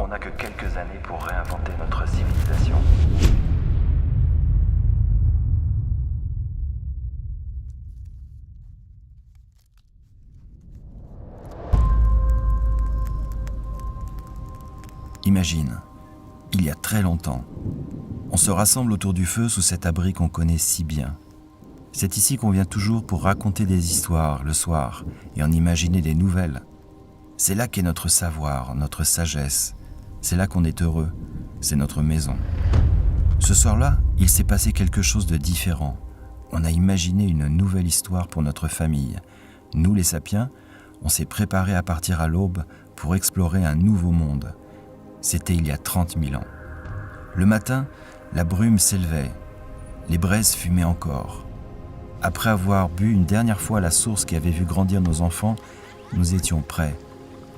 On n'a que quelques années pour réinventer notre civilisation. Imagine, il y a très longtemps, on se rassemble autour du feu sous cet abri qu'on connaît si bien. C'est ici qu'on vient toujours pour raconter des histoires le soir et en imaginer des nouvelles. C'est là qu'est notre savoir, notre sagesse. C'est là qu'on est heureux. C'est notre maison. Ce soir-là, il s'est passé quelque chose de différent. On a imaginé une nouvelle histoire pour notre famille. Nous, les sapiens, on s'est préparés à partir à l'aube pour explorer un nouveau monde. C'était il y a 30 000 ans. Le matin, la brume s'élevait. Les braises fumaient encore. Après avoir bu une dernière fois à la source qui avait vu grandir nos enfants, nous étions prêts,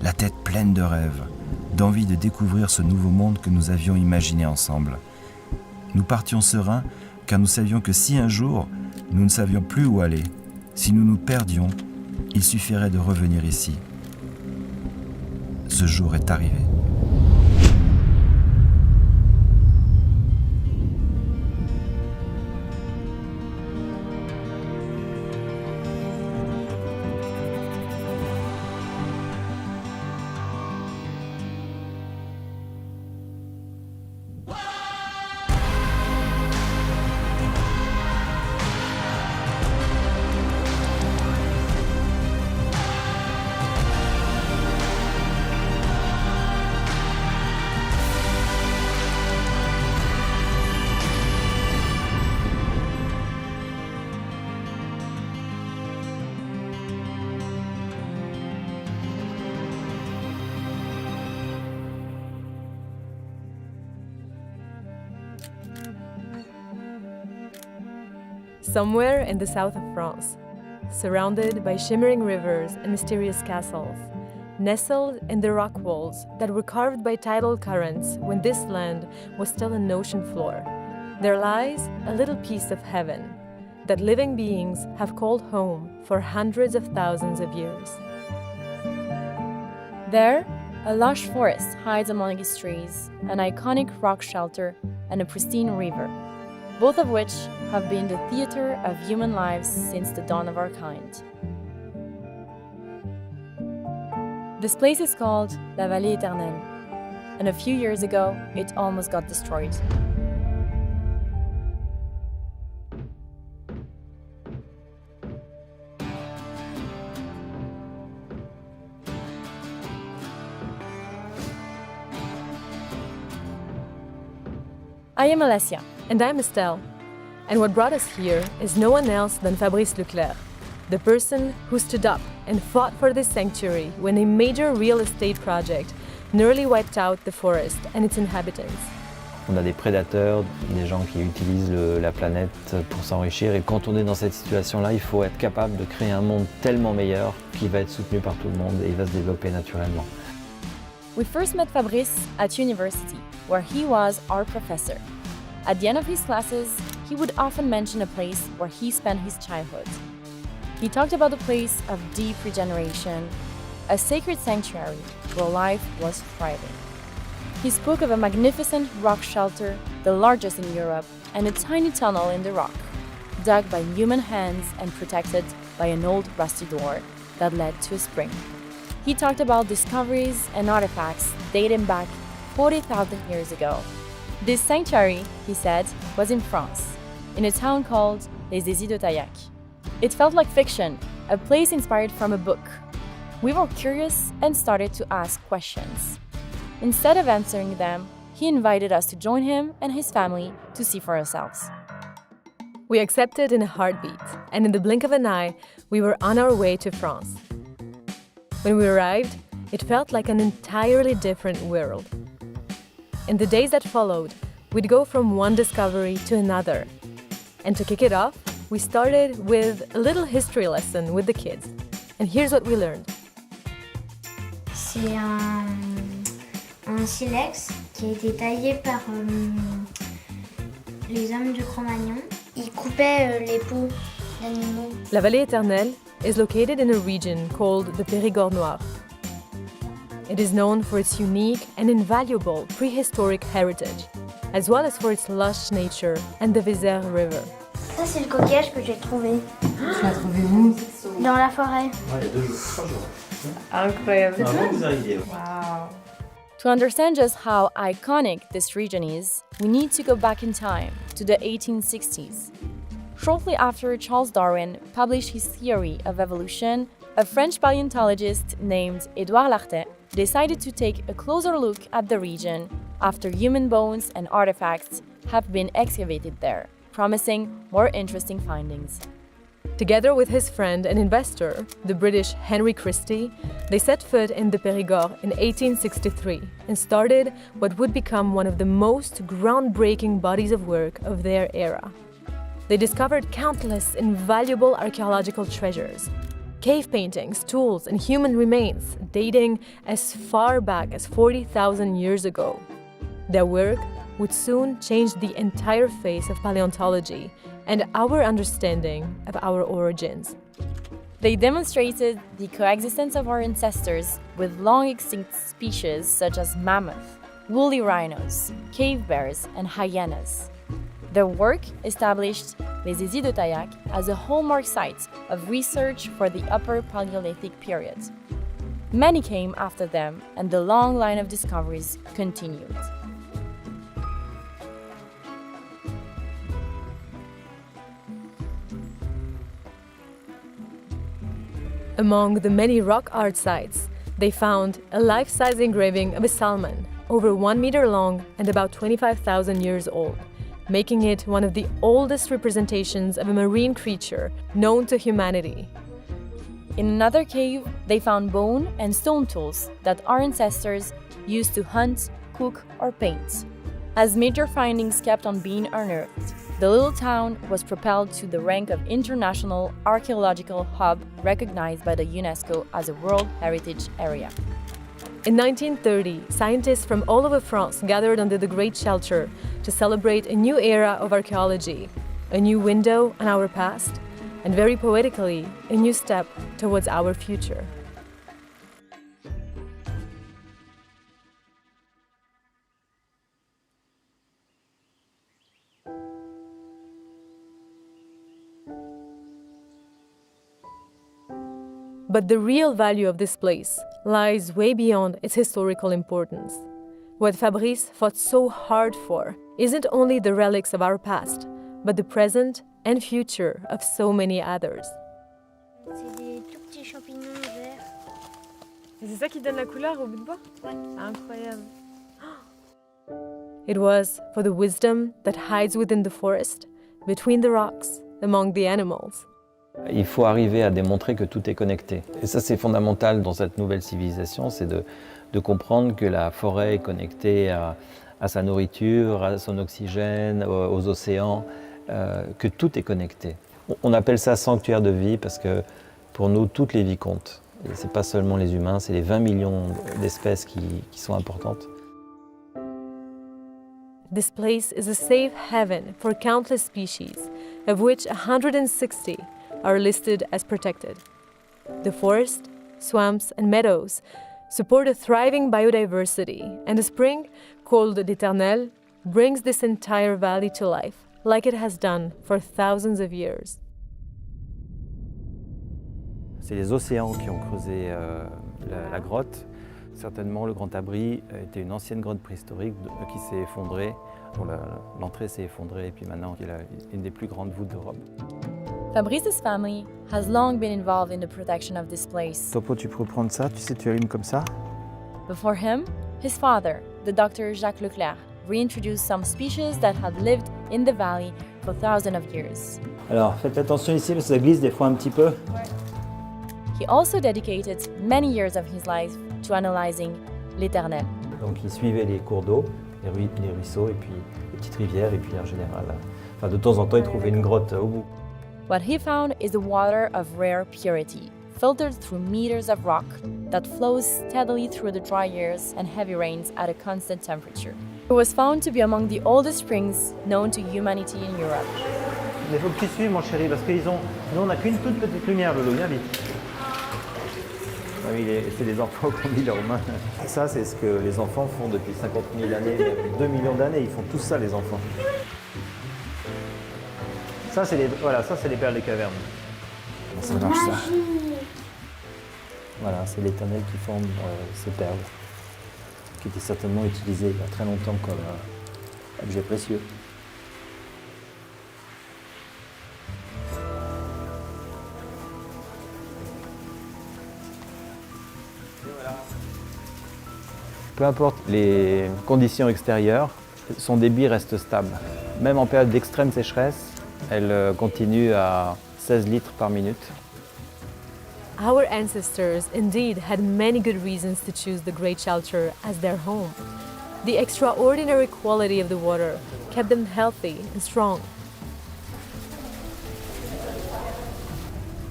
la tête pleine de rêves, d'envie de découvrir ce nouveau monde que nous avions imaginé ensemble. Nous partions sereins car nous savions que si un jour, nous ne savions plus où aller, si nous nous perdions, il suffirait de revenir ici. Ce jour est arrivé. Somewhere in the south of France, surrounded by shimmering rivers and mysterious castles, nestled in the rock walls that were carved by tidal currents when this land was still an ocean floor, there lies a little piece of heaven that living beings have called home for hundreds of thousands of years. There, a lush forest hides among its trees, an iconic rock shelter, and a pristine river, both of which have been the theater of human lives since the dawn of our kind. This place is called la vallée éternelle, and a few years ago, it almost got destroyed. I am Alessia. And I'm Estelle. And what brought us here is no one else than Fabrice Leclerc, the person who stood up and fought for this sanctuary when a major real estate project nearly wiped out the forest and its inhabitants. On a des prédateurs, des gens qui utilisent la planète pour s'enrichir, et quand on est dans cette situation-là, il faut être capable de créer un monde tellement meilleur qui va être soutenu par tout le monde et il va se développer naturellement. We first met Fabrice at university, where he was our professor. At the end of his classes, he would often mention a place where he spent his childhood. He talked about a place of deep regeneration, a sacred sanctuary where life was thriving. He spoke of a magnificent rock shelter, the largest in Europe, and a tiny tunnel in the rock, dug by human hands and protected by an old rusty door that led to a spring. He talked about discoveries and artifacts dating back 40,000 years ago. This sanctuary, he said, was in France, in a town called Les Aisies de Taillac. It felt like fiction, a place inspired from a book. We were curious and started to ask questions. Instead of answering them, he invited us to join him and his family to see for ourselves. We accepted in a heartbeat, and in the blink of an eye, we were on our way to France. When we arrived, it felt like an entirely different world. In the days that followed, we'd go from one discovery to another. And to kick it off, we started with a little history lesson with the kids. And here's what we learned. C'est un silex qui a été taillé par les hommes du Cro-Magnon. Ils coupaient les peaux d'animaux. La vallée éternelle is located in a region called the Périgord Noir. it is known for its unique and invaluable prehistoric heritage, as well as for its lush nature and the Vézère River. Ça, c'est le coquillage que j'ai trouvé. Tu l'as trouvé où? Dans la forêt. Ouais, il y a 2 jours, 3 jours. Incroyable. Avant que vous arriviez. Wow. To understand just how iconic this region is, we need to go back in time to the 1860s. Shortly after Charles Darwin published his theory of evolution, a French paleontologist named Édouard Lartet decided to take a closer look at the region after human bones and artifacts have been excavated there, promising more interesting findings. Together with his friend and investor, the British Henry Christie, they set foot in the Périgord in 1863 and started what would become one of the most groundbreaking bodies of work of their era. They discovered countless invaluable archaeological treasures, cave paintings, tools, and human remains dating as far back as 40,000 years ago. Their work would soon change the entire face of paleontology and our understanding of our origins. They demonstrated the coexistence of our ancestors with long extinct species such as mammoth, woolly rhinos, cave bears, and hyenas. Their work established Les Aisies de Taillac as a hallmark site of research for the Upper Paleolithic period. Many came after them, and the long line of discoveries continued. Among the many rock art sites, they found a life-size engraving of a salmon, over 1 meter long and about 25,000 years old, making it one of the oldest representations of a marine creature known to humanity. In another cave, they found bone and stone tools that our ancestors used to hunt, cook, or paint. As major findings kept on being unearthed, the little town was propelled to the rank of international archaeological hub recognized by the UNESCO as a World Heritage Area. In 1930, scientists from all over France gathered under the Great Shelter to celebrate a new era of archaeology, a new window on our past, and very poetically, a new step towards our future. But the real value of this place lies way beyond its historical importance. What Fabrice fought so hard for isn't only the relics of our past, but the present and future of so many others. C'est des tout petits champignons verts. C'est ça qui donne la couleur au bout de bois? Ouais. Incroyable. It was for the wisdom that hides within the forest, between the rocks, among the animals. Il faut arriver à démontrer que tout est connecté. Et ça, c'est fondamental dans cette nouvelle civilisation, c'est de comprendre que la forêt est connectée à sa nourriture, à son oxygène, aux océans, que tout est connecté. On appelle ça sanctuaire de vie parce que pour nous, toutes les vies comptent. Et ce n'est pas seulement les humains, c'est les 20 millions d'espèces qui sont importantes. This place is a safe haven for countless species, of which 160 are listed as protected. The forest, swamps, and meadows support a thriving biodiversity, and the spring, called l'éternelle, brings this entire valley to life, like it has done for thousands of years. C'est les océans qui ont creusé la grotte. Certainement, le Grand Abri était une ancienne grotte préhistorique qui s'est effondrée. L'entrée s'est effondrée et puis maintenant, il y a une des plus grandes voûtes d'Europe. Fabrice's family has long been involved in the protection of this place. Topo, tu peux prendre ça, tu sais, tu allumes comme ça. Before him, his father, the Dr. Jacques Leclerc, reintroduced some species that had lived in the valley for thousands of years. Alors, faites attention ici parce que ça glisse des fois un petit peu. He also dedicated many years of his life to analyzing l'éternelle. Donc il suivait les cours d'eau, les ruisseaux et puis les petites rivières et puis en général, de temps en temps il trouvait une grotte au bout. What he found is the water of rare purity, filtered through meters of rock that flows steadily through the dry years and heavy rains at a constant temperature. It was found to be among the oldest springs known to humanity in Europe. Il faut que tu suives, mon chéri, parce qu'ils ont. Nous, on n'a qu'une toute petite lumière, Loulou, viens vite. Oui, c'est les enfants qui ont mis leurs mains. Ça, c'est ce que les enfants font depuis 50 000 années, même 2 millions d'années. Ils font tout ça, les enfants. Ça, c'est les perles des cavernes. Ça marche ça. Voilà, c'est l'éternelle qui forme ces perles, qui étaient certainement utilisées il y a très longtemps comme objet précieux. Peu importe les conditions extérieures, son débit reste stable. Même en période d'extrême sécheresse, elle continue à 16 litres par minute. Our ancestors indeed had many good reasons to choose the Great Shelter as their home. The extraordinary quality of the water kept them healthy and strong.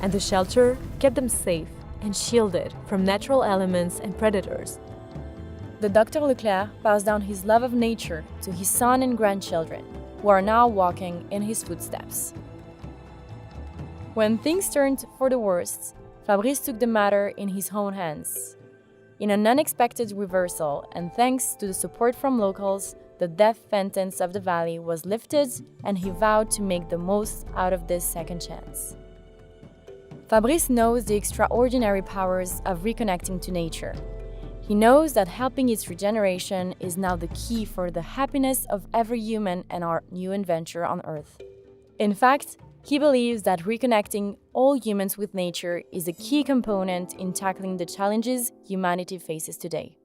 And the shelter kept them safe and shielded from natural elements and predators. The Dr. Leclerc passed down his love of nature to his son and grandchildren, who are now walking in his footsteps. When things turned for the worst, Fabrice took the matter in his own hands. In an unexpected reversal, and thanks to the support from locals, the death sentence of the valley was lifted, and he vowed to make the most out of this second chance. Fabrice knows the extraordinary powers of reconnecting to nature. He knows that helping its regeneration is now the key for the happiness of every human and our new adventure on Earth. In fact, he believes that reconnecting all humans with nature is a key component in tackling the challenges humanity faces today.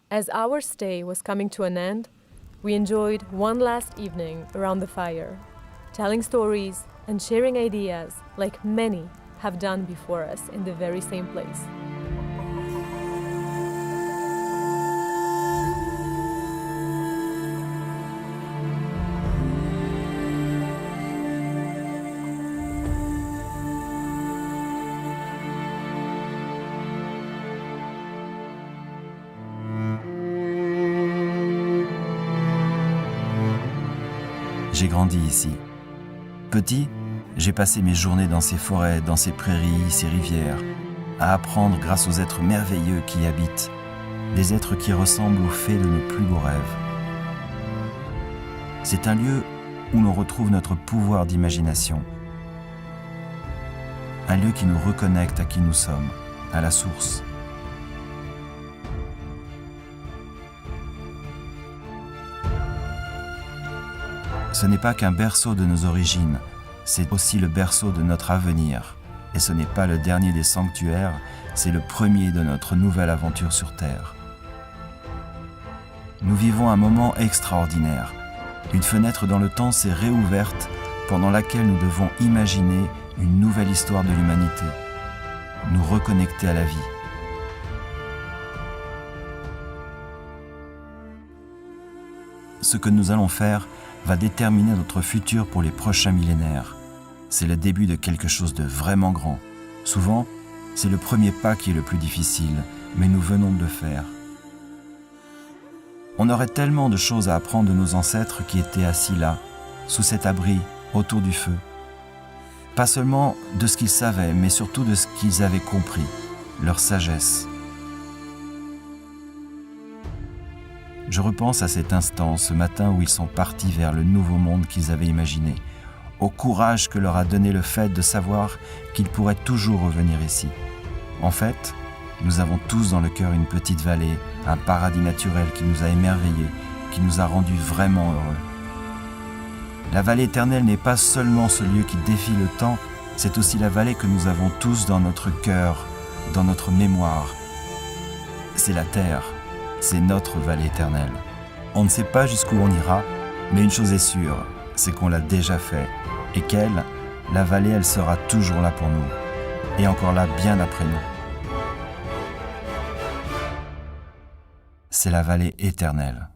As our stay was coming to an end, we enjoyed one last evening around the fire, telling stories and sharing ideas like many have done before us in the very same place. J'ai grandi ici. Petit, j'ai passé mes journées dans ces forêts, dans ces prairies, ces rivières, à apprendre grâce aux êtres merveilleux qui y habitent, des êtres qui ressemblent aux fées de nos plus beaux rêves. C'est un lieu où l'on retrouve notre pouvoir d'imagination. Un lieu qui nous reconnecte à qui nous sommes, à la source. Ce n'est pas qu'un berceau de nos origines, c'est aussi le berceau de notre avenir. Et ce n'est pas le dernier des sanctuaires, c'est le premier de notre nouvelle aventure sur Terre. Nous vivons un moment extraordinaire. Une fenêtre dans le temps s'est réouverte pendant laquelle nous devons imaginer une nouvelle histoire de l'humanité, nous reconnecter à la vie. Ce que nous allons faire va déterminer notre futur pour les prochains millénaires. C'est le début de quelque chose de vraiment grand. Souvent, c'est le premier pas qui est le plus difficile, mais nous venons de le faire. On aurait tellement de choses à apprendre de nos ancêtres qui étaient assis là, sous cet abri, autour du feu. Pas seulement de ce qu'ils savaient, mais surtout de ce qu'ils avaient compris, leur sagesse. Je repense à cet instant, ce matin où ils sont partis vers le nouveau monde qu'ils avaient imaginé, au courage que leur a donné le fait de savoir qu'ils pourraient toujours revenir ici. En fait, nous avons tous dans le cœur une petite vallée, un paradis naturel qui nous a émerveillés, qui nous a rendus vraiment heureux. La vallée éternelle n'est pas seulement ce lieu qui défie le temps, c'est aussi la vallée que nous avons tous dans notre cœur, dans notre mémoire. C'est la terre. C'est notre vallée éternelle. On ne sait pas jusqu'où on ira, mais une chose est sûre, c'est qu'on l'a déjà fait, et qu'elle, la vallée, elle sera toujours là pour nous, et encore là bien après nous. C'est la vallée éternelle.